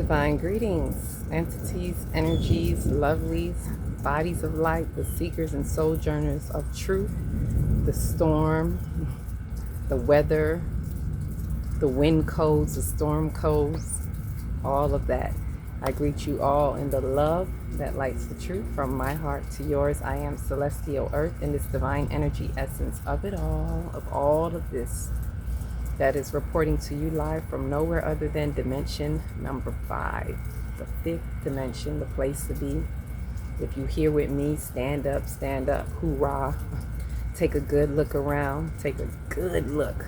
Divine greetings, entities, energies, lovelies, bodies of light, the seekers and sojourners of truth, the storm, the weather, the wind codes, the storm codes, all of that. I greet you all in the love that lights the truth from my heart to yours. I am Celestial Earth in this divine energy essence of it all, of all of this that is reporting to you live from nowhere other than dimension number 5, the 5th dimension, the place to be. If you here with me, stand up, hoorah. Take a good look around, take a good look.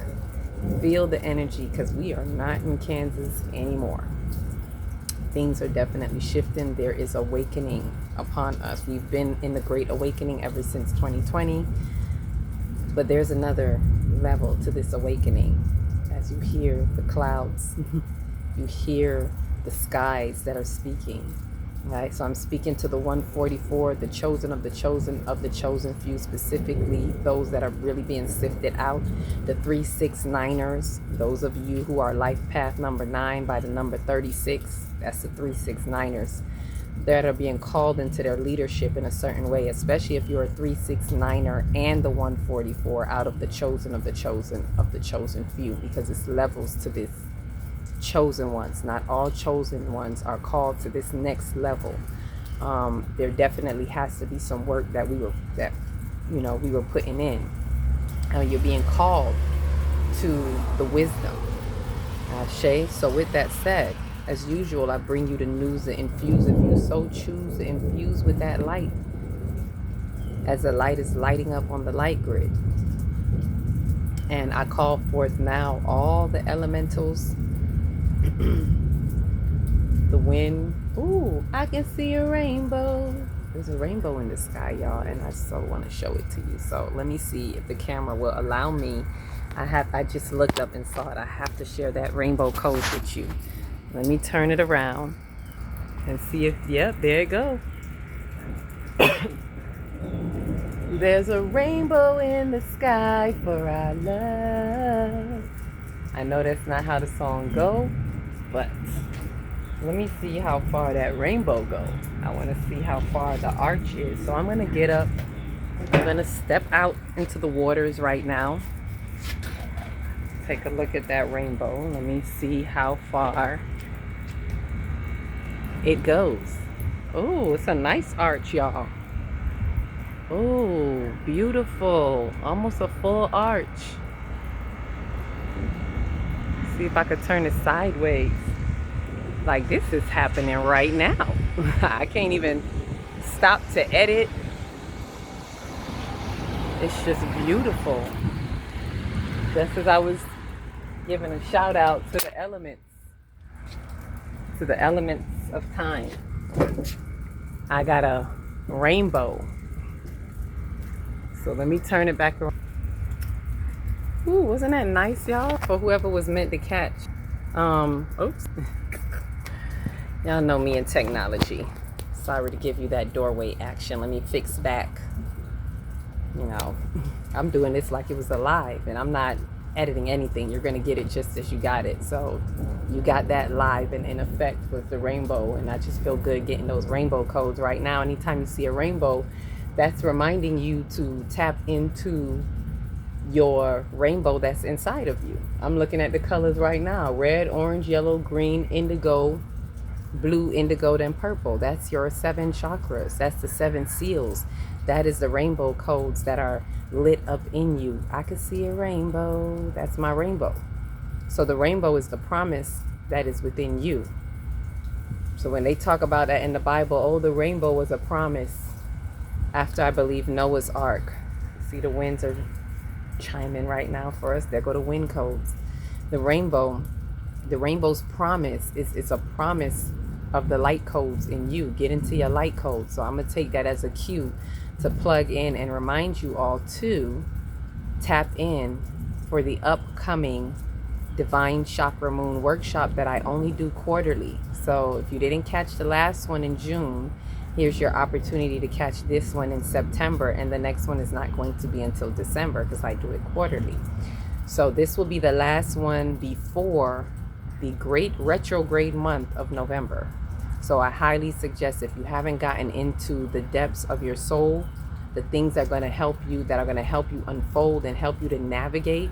Feel the energy, because we are not in Kansas anymore. Things are definitely shifting. There is awakening upon us. We've been in the Great Awakening ever since 2020, but there's another level to this awakening. As you hear the clouds, you hear the skies that are speaking. Right? So I'm speaking to the 144, the chosen of the chosen few, specifically those that are really being sifted out, the 369ers, those of you who are life path number 9 by the number 36, that's the 369ers, that are being called into their leadership in a certain way, especially if you're a 369er and the 144 out of the chosen of the chosen few, because it's levels to this. Chosen ones, not all chosen ones are called to this next level. There definitely has to be some work that we were putting in. You're being called to the wisdom. Shay. So with that said, as usual, I bring you the news to infuse, if you so choose to infuse with that light, as the light is lighting up on the light grid. And I call forth now all the elementals, the wind. Ooh, I can see a rainbow. There's a rainbow in the sky, y'all, and I so want to show it to you. So let me see if the camera will allow me. I just looked up and saw it. I have to share that rainbow code with you. Let me turn it around and see if, yep, there it goes. There's a rainbow in the sky for our love. I know that's not how the song go, but let me see how far that rainbow goes. I want to see how far the arch is. So I'm going to get up. I'm going to step out into the waters right now. Take a look at that rainbow. Let me see how far it goes. Oh, it's a nice arch, y'all. Oh, beautiful. Almost a full arch. See if I could turn it sideways. Like this is happening right now. I can't even stop to edit. It's just beautiful. Just as I was giving a shout out to the elements of time, I got a rainbow. So let me turn it back around. Ooh, wasn't that nice, y'all? For whoever was meant to catch. Oops. Y'all know me in technology. Sorry to give you that doorway action. Let me fix back. You know, I'm doing this like it was alive, and I'm not editing anything. You're going to get it just as you got it. So you got that live and in effect with the rainbow, and I just feel good getting those rainbow codes right now. Anytime you see a rainbow, that's reminding you to tap into your rainbow that's inside of you. I'm looking at the colors right now: red, orange, yellow, green, indigo, blue, indigo, then purple. That's your 7 chakras. That's the 7 seals. That is the rainbow codes that are lit up in you. I can see a rainbow. That's my rainbow. So the rainbow is the promise that is within you. So when they talk about that in the Bible, oh, the rainbow was a promise after, I believe, Noah's Ark. See, the winds are chiming right now for us. There go the wind codes. The rainbow's promise is a promise of the light codes in you. Get into your light code. So I'm going to take that as a cue to plug in and remind you all to tap in for the upcoming Divine Chakra Moon workshop that I only do quarterly. So if you didn't catch the last one in June, here's your opportunity to catch this one in September, and the next one is not going to be until December because I do it quarterly. So this will be the last one before the great retrograde month of November. So I highly suggest, if you haven't gotten into the depths of your soul, the things that are going to help you, that are going to help you unfold and help you to navigate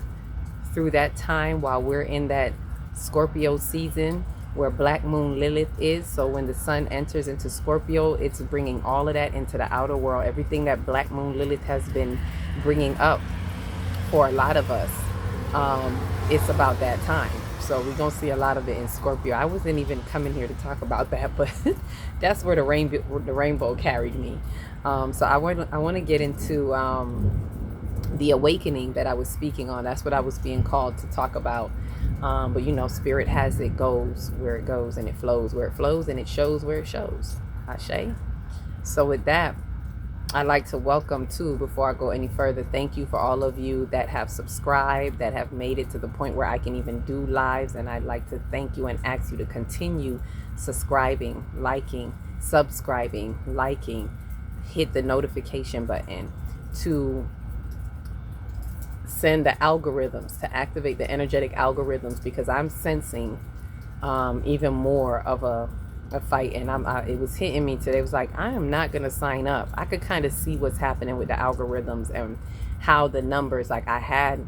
through that time while we're in that Scorpio season where Black Moon Lilith is. So when the sun enters into Scorpio, it's bringing all of that into the outer world. Everything that Black Moon Lilith has been bringing up for a lot of us, it's about that time. So we're going to see a lot of it in Scorpio. I wasn't even coming here to talk about that, but that's where the rainbow carried me. So I want to get into the awakening that I was speaking on. That's what I was being called to talk about. But you know, spirit has it goes where it goes, and it flows where it flows, and it shows where it shows. Ashe. So with that, I'd like to welcome too, before I go any further, thank you for all of you that have subscribed, that have made it to the point where I can even do lives. And I'd like to thank you and ask you to continue subscribing, liking, subscribing, liking, hit the notification button to send the algorithms, to activate the energetic algorithms, because I'm sensing even more of a fight. And it was hitting me today. It was like, I am not going to sign up. I could kind of see what's happening with the algorithms and how the numbers, like I had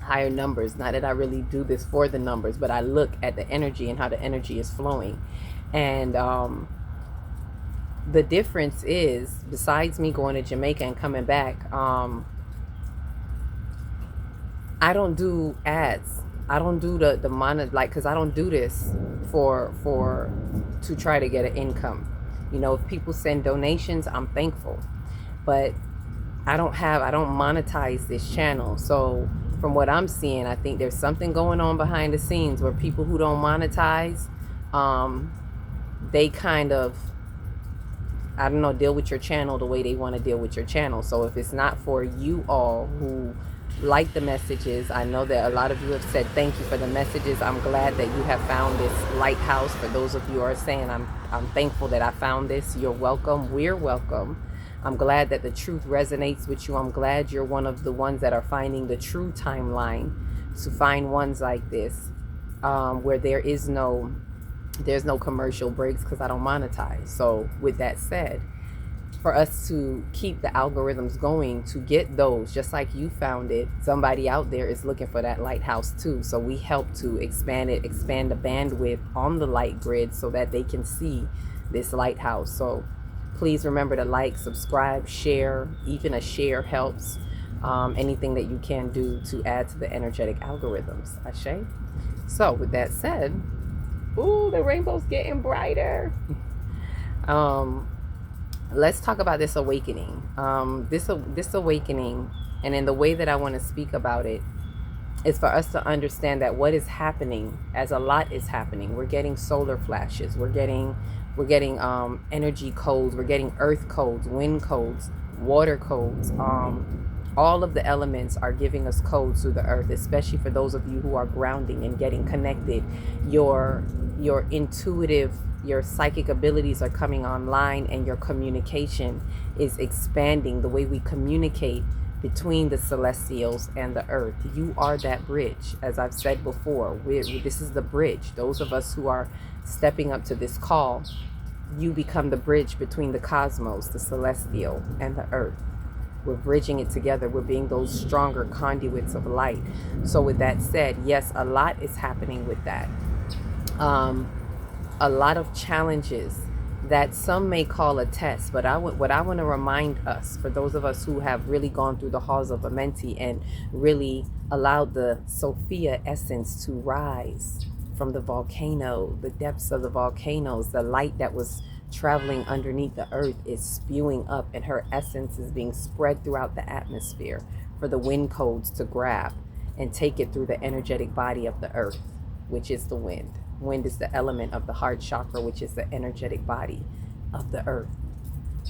higher numbers, not that I really do this for the numbers, but I look at the energy and how the energy is flowing. And the difference is, besides me going to Jamaica and coming back, I don't do ads. I don't do the monet, like, because I don't do this to try to get an income. You know, if people send donations, I'm thankful, but I don't monetize this channel. So from what I'm seeing, I think there's something going on behind the scenes where people who don't monetize, they kind of, I don't know, deal with your channel the way they want to deal with your channel. So if it's not for you all who like the messages, I know that a lot of you have said thank you for the messages. I'm glad that you have found this lighthouse. For those of you who are saying I'm thankful that I found this, you're welcome. We're welcome. I'm glad that the truth resonates with you. I'm glad you're one of the ones that are finding the true timeline to find ones like this, where there's no commercial breaks, because I don't monetize. So with that said, for us to keep the algorithms going, to get those, just like you found it, somebody out there is looking for that lighthouse too. So we help to expand the bandwidth on the light grid so that they can see this lighthouse. So please remember to like, subscribe, share. Even a share helps. Anything that you can do to add to the energetic algorithms. Ashe. So with that said, ooh, the rainbow's getting brighter. Let's talk about this awakening. This awakening, and in the way that I want to speak about it, is for us to understand that what is happening, as a lot is happening. We're getting solar flashes. We're getting energy codes. We're getting earth codes, wind codes, water codes. All of the elements are giving us codes through the earth, especially for those of you who are grounding and getting connected. Your intuitive, your psychic abilities are coming online, and your communication is expanding. The way we communicate between the celestials and the earth. You are that bridge. As I've said before, this is the bridge. Those of us who are stepping up to this call, you become the bridge between the cosmos, the celestial, and the earth. We're bridging it together. We're being those stronger conduits of light. So with that said, yes, a lot is happening with that. A lot of challenges that some may call a test, but what I want to remind us, for those of us who have really gone through the halls of Amenti and really allowed the Sophia essence to rise from the volcano, the depths of the volcanoes, the light that was traveling underneath the earth is spewing up, and her essence is being spread throughout the atmosphere for the wind codes to grab and take it through the energetic body of the earth, which is the wind. Wind is the element of the heart chakra, which is the energetic body of the earth.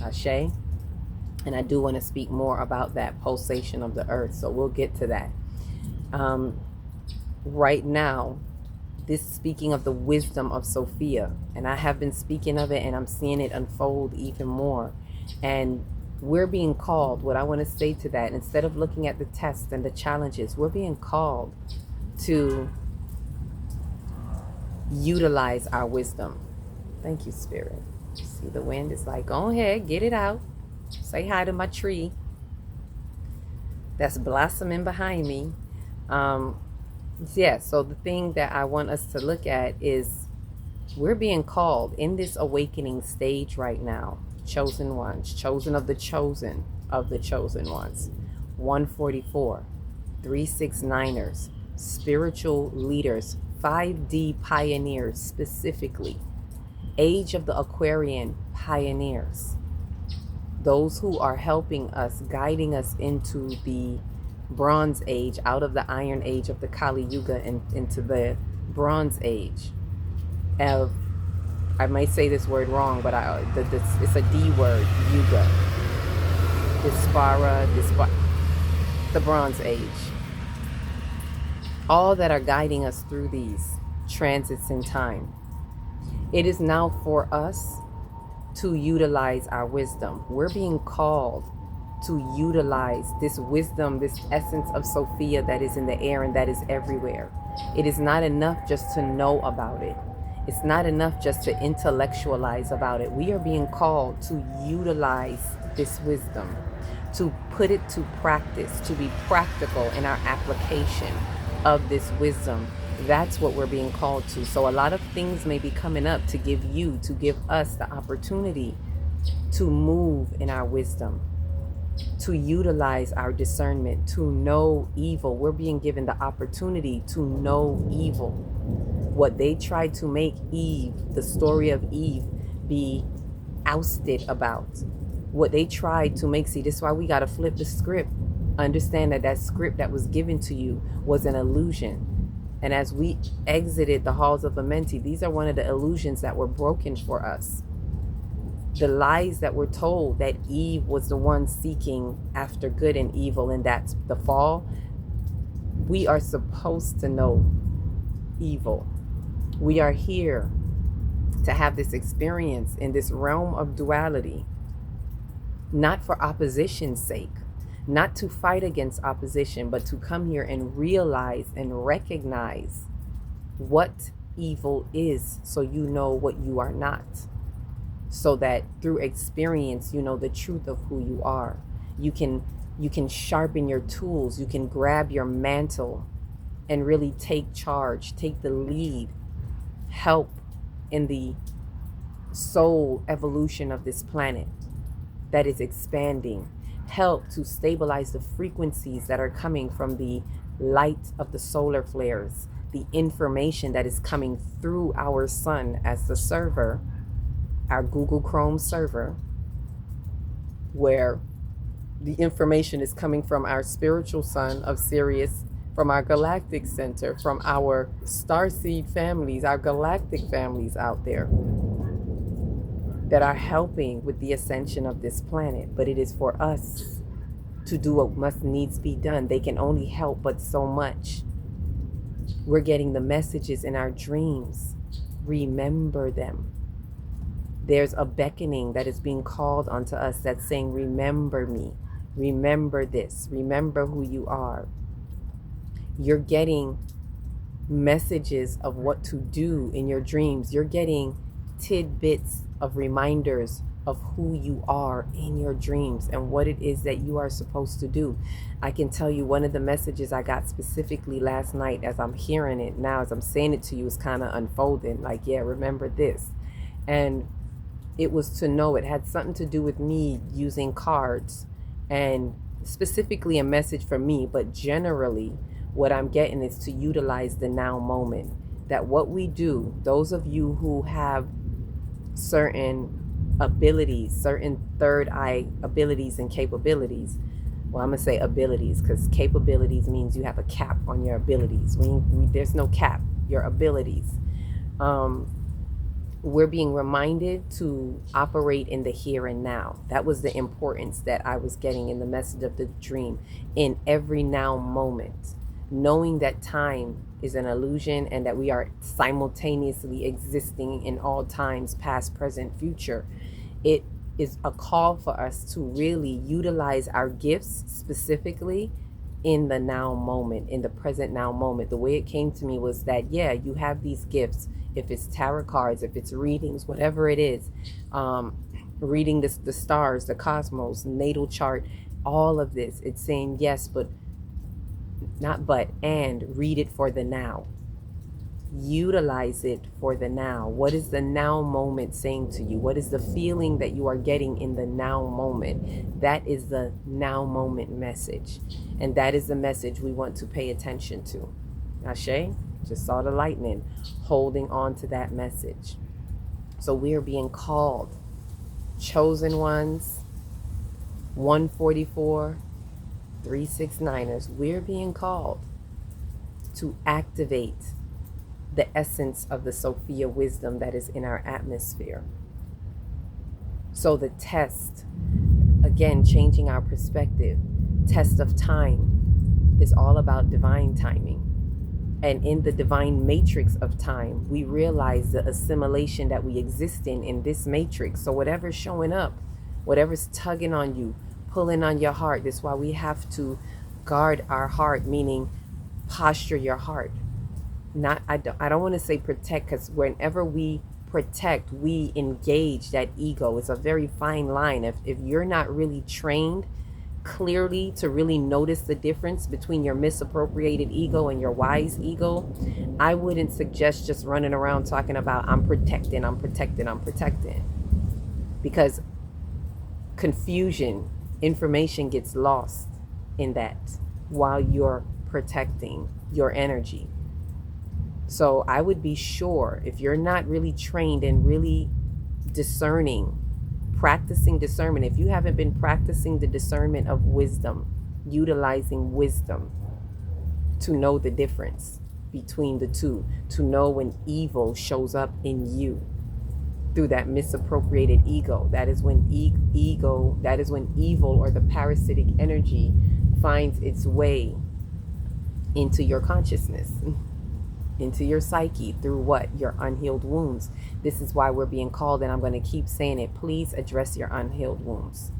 Ashe. And I do want to speak more about that pulsation of the earth, so we'll get to that. Right now, this speaking of the wisdom of Sophia, and I have been speaking of it, and I'm seeing it unfold even more. And we're being called, what I want to say to that, instead of looking at the tests and the challenges, we're being called to utilize our wisdom. Thank you, Spirit. See, the wind is like, go ahead, get it out. Say hi to my tree that's blossoming behind me. Yeah, so the thing that I want us to look at is we're being called in this awakening stage right now. Chosen ones, chosen of the chosen ones. 144, 369ers, spiritual leaders, 5D pioneers specifically, age of the Aquarian pioneers, those who are helping us, guiding us into the Bronze Age, out of the Iron Age of the Kali Yuga and into the Bronze Age of, I might say this word wrong, but it's a D word, Yuga, the Bronze Age. All that are guiding us through these transits in time. It is now for us to utilize our wisdom. We're being called to utilize this wisdom, this essence of Sophia that is in the air and that is everywhere. It is not enough just to know about it. It's not enough just to intellectualize about it. We are being called to utilize this wisdom, to put it to practice, to be practical in our application of this wisdom. That's what we're being called to. So a lot of things may be coming up to give us the opportunity to move in our wisdom, to utilize our discernment, to know evil. We're being given the opportunity to know evil. What they tried to make Eve, the story of Eve, be ousted about. What they tried to make, see, this is why we got to flip the script. Understand that script that was given to you was an illusion. And as we exited the halls of Amenti, these are one of the illusions that were broken for us. The lies that were told that Eve was the one seeking after good and evil, and that's the fall. We are supposed to know evil. We are here to have this experience in this realm of duality, not for opposition's sake, not to fight against opposition, but to come here and realize and recognize what evil is, so you know what you are not, so that through experience you know the truth of who you are. You can sharpen your tools, you can grab your mantle and really take charge, take the lead, help in the soul evolution of this planet that is expanding, help to stabilize the frequencies that are coming from the light of the solar flares, the information that is coming through our sun as the server, our Google Chrome server, where the information is coming from our spiritual sun of Sirius, from our galactic center, from our starseed families, our galactic families out there that are helping with the ascension of this planet. But it is for us to do what must needs be done. They can only help but so much. We're getting the messages in our dreams. Remember them. There's a beckoning that is being called onto us that's saying, remember me, remember this, remember who you are. You're getting messages of what to do in your dreams. You're getting tidbits of reminders of who you are in your dreams and what it is that you are supposed to do. I can tell you one of the messages I got specifically last night, as I'm hearing it now, as I'm saying it to you, is kind of unfolding. Like, yeah, remember this. And it was to know, it had something to do with me using cards, and specifically a message for me, but generally what I'm getting is to utilize the now moment. That what we do, those of you who have certain abilities, certain third eye abilities and capabilities, well, I'm gonna say abilities, because capabilities means you have a cap on your abilities. There's no cap, your abilities. We're being reminded to operate in the here and now. That was the importance that I was getting in the message of the dream. In every now moment, knowing that time is an illusion and that we are simultaneously existing in all times, past, present, future. It is a call for us to really utilize our gifts specifically in the now moment, in the present now moment. The way it came to me was that, yeah, you have these gifts. If it's tarot cards, if it's readings, whatever it is, reading the stars, the cosmos, natal chart, all of this, it's saying yes, but not but, and read it for the now. Utilize it for the now. What is the now moment saying to you? What is the feeling that you are getting in the now moment? That is the now moment message. And that is the message we want to pay attention to. Ashe, just saw the lightning, holding on to that message. So we are being called, chosen ones, 144, 369ers. We're being called to activate the essence of the Sophia wisdom that is in our atmosphere. So the test, again, changing our perspective, test of time is all about divine timing. And in the divine matrix of time, we realize the assimilation that we exist in this matrix. So whatever's showing up, whatever's tugging on you, pulling on your heart, that's why we have to guard our heart, meaning posture your heart. I don't want to say protect, because whenever we protect, we engage that ego. It's a very fine line. If you're not really trained clearly to really notice the difference between your misappropriated ego and your wise ego, I wouldn't suggest just running around talking about I'm protecting, because confusion, information gets lost in that while you're protecting your energy. So I would be sure, if you're not really trained and really discerning, practicing discernment, if you haven't been practicing the discernment of wisdom, utilizing wisdom to know the difference between the two, to know when evil shows up in you through that misappropriated ego, that is when evil or the parasitic energy finds its way into your consciousness, into your psyche, through what? Your unhealed wounds. This is why we're being called, and I'm going to keep saying it. Please address your unhealed wounds.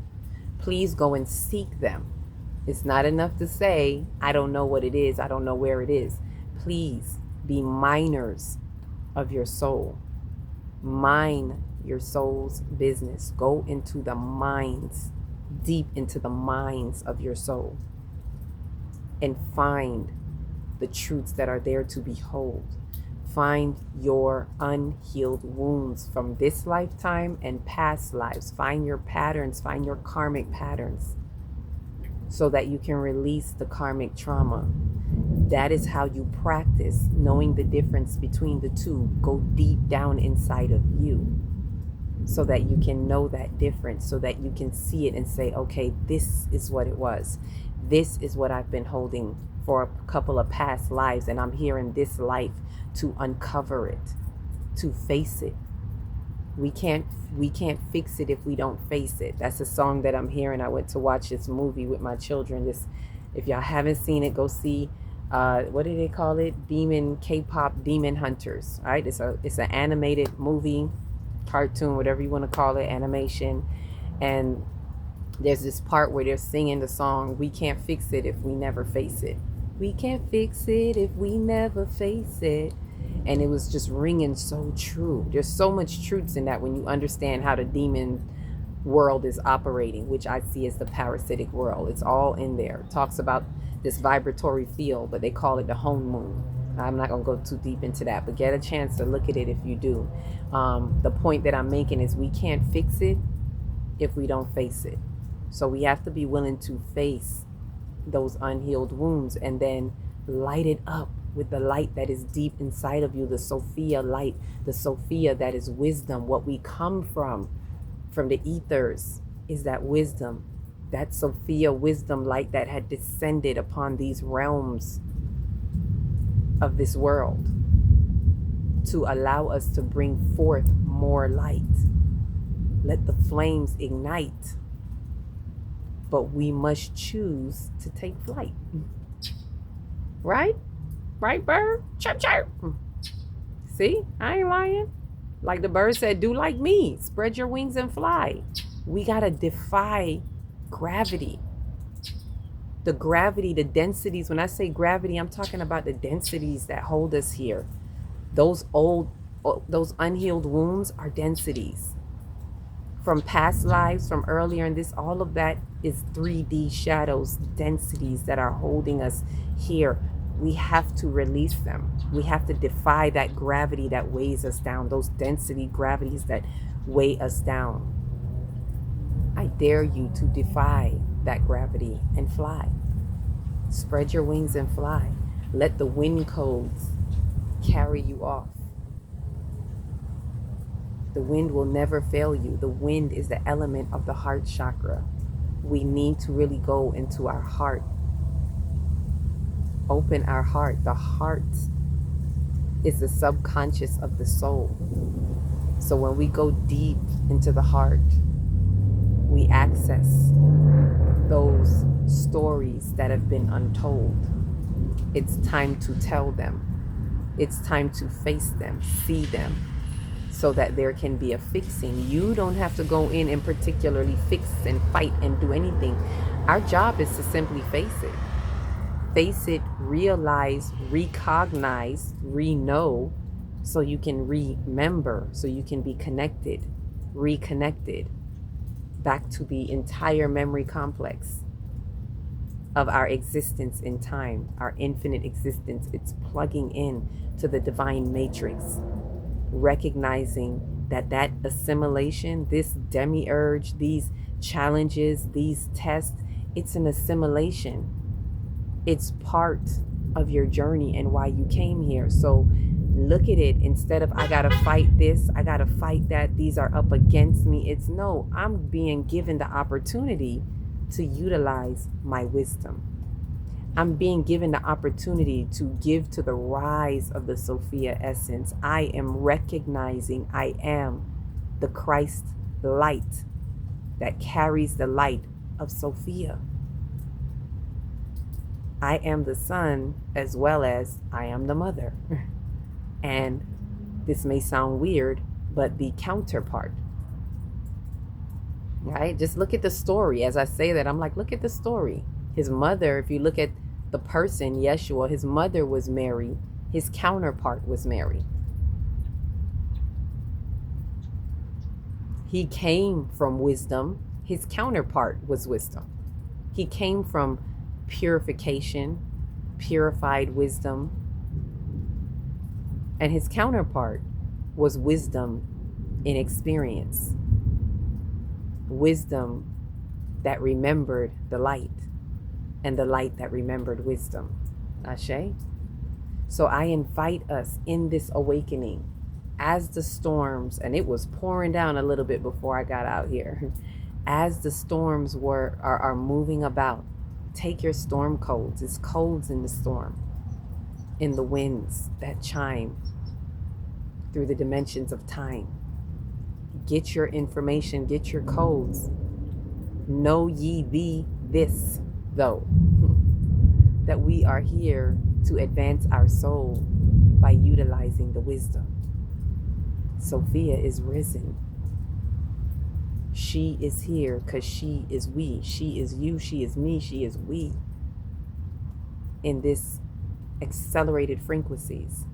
Please go and seek them. It's not enough to say, I don't know what it is, I don't know where it is. Please be miners of your soul. Mine your soul's business. Go into the minds, deep into the minds of your soul, and find the truths that are there to behold. Find your unhealed wounds from this lifetime and past lives. Find your patterns, find your karmic patterns, so that you can release the karmic trauma. That is how you practice knowing the difference between the two. Go deep down inside of you so that you can know that difference, so that you can see it and say, okay, this is what it was. This is what I've been holding for a couple of past lives, and I'm here in this life to uncover it, to face it. We can't fix it if we don't face it. That's a song that I'm hearing. I went to watch this movie with my children. If y'all haven't seen it, go see what do they call it? K-pop Demon Hunters. All right, it's an animated movie, cartoon, whatever you want to call it, animation. And there's this part where they're singing the song, we can't fix it if we never face it. We can't fix it if we never face it. And it was just ringing so true. There's so much truths in that when you understand how the demon world is operating, which I see as the parasitic world. It's all in there. It talks about this vibratory field, but they call it the home moon. I'm not going to go too deep into that, but get a chance to look at it if you do. The point that I'm making is we can't fix it if we don't face it. So we have to be willing to face those unhealed wounds and then light it up with the light that is deep inside of you, the Sophia light, the Sophia that is wisdom. What we come from the ethers is that wisdom, that Sophia wisdom light that had descended upon these realms of this world to allow us to bring forth more light. Let the flames ignite. But we must choose to take flight. Right? Right, bird? Chirp, chirp. See? I ain't lying. Like the bird said, do like me. Spread your wings and fly. We got to defy gravity. The gravity, the densities, when I say gravity, I'm talking about the densities that hold us here. Those those unhealed wounds are densities from past lives, from earlier in this. All of that is 3D shadows, densities that are holding us here. We have to release them. We have to defy that gravity that weighs us down, those density gravities that weigh us down. I dare you to defy that gravity and fly. Spread your wings and fly. Let the wind codes carry you off. The wind will never fail you. The wind is the element of the heart chakra. We need to really go into our heart. Open our heart. The heart is the subconscious of the soul. So when we go deep into the heart, we access those stories that have been untold. It's time to tell them. It's time to face them, see them, so that there can be a fixing. You don't have to go in and particularly fix and fight and do anything. Our job is to simply face it. Face it, realize, recognize, re-know, so you can remember, so you can be connected, reconnected back to the entire memory complex of our existence in time, our infinite existence. It's plugging in to the divine matrix, recognizing that that assimilation, this demiurge, these challenges, these tests, it's an assimilation. It's part of your journey and why you came here. So look at it, instead of I gotta fight this, I gotta fight that, these are up against me. It's no, I'm being given the opportunity to utilize my wisdom. I'm being given the opportunity to give to the rise of the Sophia essence. I am recognizing I am the Christ light that carries the light of Sophia. I am the son as well as I am the mother. And this may sound weird, but the counterpart, right? Just look at the story. As I say that, I'm like, look at the story. His mother, if you look at the person, Yeshua, his mother was Mary. His counterpart was Mary. He came from wisdom. His counterpart was wisdom. He came from purification, purified wisdom. And his counterpart was wisdom in experience. Wisdom that remembered the light, and the light that remembered wisdom. Ashe? So I invite us in this awakening, as the storms, and it was pouring down a little bit before I got out here, as the storms are moving about, take your storm codes. It's codes in the storm, in the winds that chime through the dimensions of time. Get your information, get your codes. Know ye thee this, though, that we are here to advance our soul by utilizing the wisdom. Sophia is risen. She is here because she is we. She is you, she is me, she is we. In this accelerated frequencies.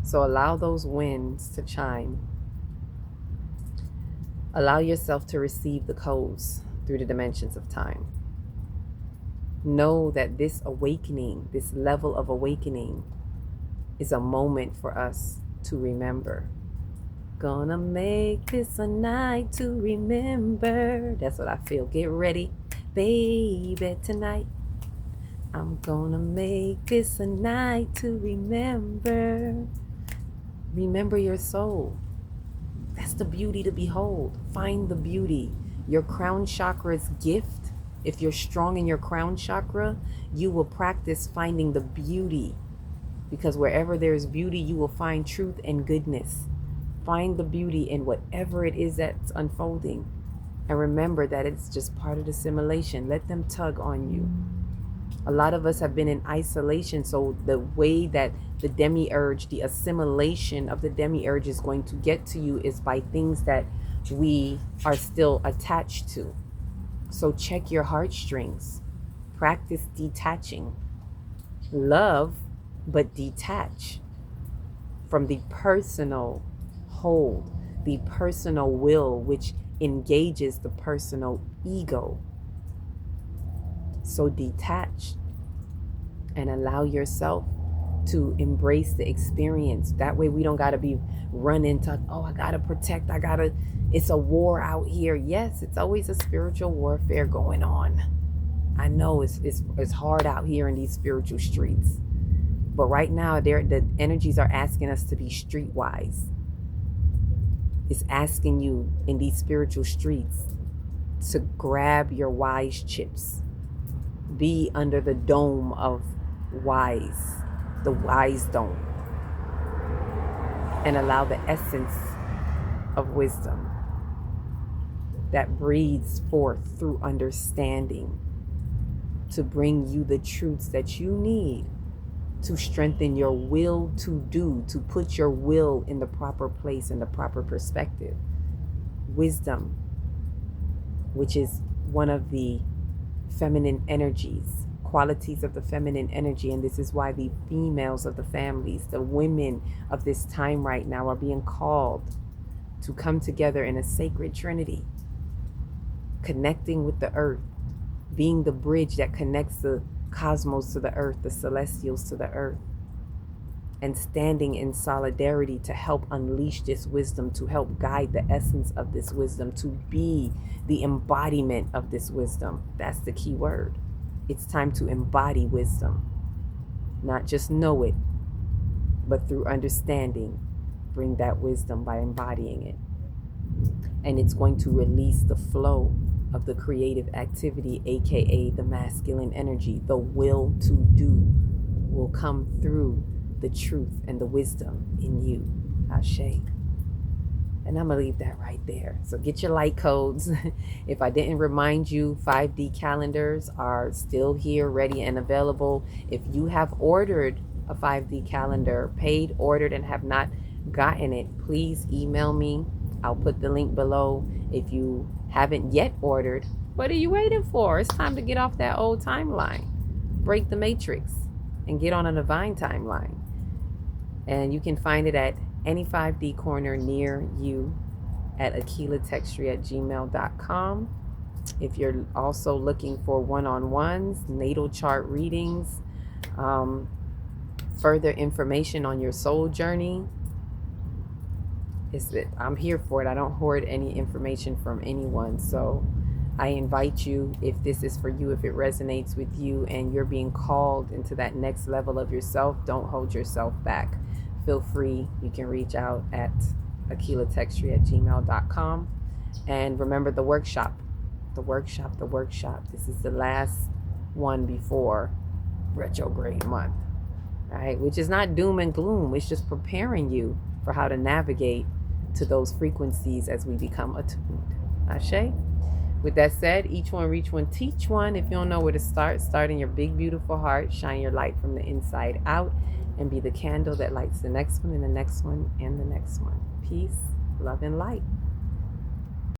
So allow those winds to chime. Allow yourself to receive the codes through the dimensions of time. Know that this awakening, this level of awakening, is a moment for us to remember. Gonna make this a night to remember. That's what I feel. Get ready, baby, tonight. I'm gonna make this a night to remember. Remember your soul. That's the beauty to behold. Find the beauty. Your crown chakra's gift. If you're strong in your crown chakra, you will practice finding the beauty. Because wherever there's beauty, you will find truth and goodness. Find the beauty in whatever it is that's unfolding. And remember that it's just part of the simulation. Let them tug on you. A lot of us have been in isolation, so the way that the demiurge, the assimilation of the demiurge is going to get to you is by things that we are still attached to. So check your heartstrings. Practice detaching. Love, but detach from the personal hold, the personal will, which engages the personal ego. So detach and allow yourself to embrace the experience. That way we don't got to be running to, oh, I got to protect, it's a war out here. Yes, it's always a spiritual warfare going on. I know it's hard out here in these spiritual streets. But right now, the energies are asking us to be streetwise. It's asking you in these spiritual streets to grab your wise chips. Be under the dome of wise, the wise dome, and allow the essence of wisdom that breathes forth through understanding to bring you the truths that you need to strengthen your will to do, to put your will in the proper place, in the proper perspective. Wisdom, which is one of the feminine energies, qualities of the feminine energy. And this is why the females of the families, the women of this time right now, are being called to come together in a sacred trinity, connecting with the earth, being the bridge that connects the cosmos to the earth, the celestials to the earth, and standing in solidarity to help unleash this wisdom, to help guide the essence of this wisdom, to be the embodiment of this wisdom. That's the key word. It's time to embody wisdom, not just know it, but through understanding, bring that wisdom by embodying it. And it's going to release the flow of the creative activity, aka the masculine energy. The will to do will come through the truth and the wisdom in you. Ashe. And I'm going to leave that right there. So get your light codes. If I didn't remind you, 5D calendars are still here, ready and available. If you have ordered a 5D calendar, paid, ordered, and have not gotten it, please email me. I'll put the link below. If you haven't yet ordered, what are you waiting for? It's time to get off that old timeline. Break the matrix and get on a divine timeline. And you can find it at any 5D corner near you at akilahtextri@gmail.com. If you're also looking for one-on-ones, natal chart readings, further information on your soul journey, I'm here for it. I don't hoard any information from anyone. So I invite you, if this is for you, if it resonates with you and you're being called into that next level of yourself, don't hold yourself back. Feel free. You can reach out at akilahtextri@gmail.com. And remember the workshop. This is the last one before retrograde month, right? Which is not doom and gloom. It's just preparing you for how to navigate to those frequencies as we become attuned. Ashe? With that said, each one, reach one, teach one. If you don't know where to start in your big, beautiful heart. Shine your light from the inside out and be the candle that lights the next one and the next one and the next one. Peace, love, and light.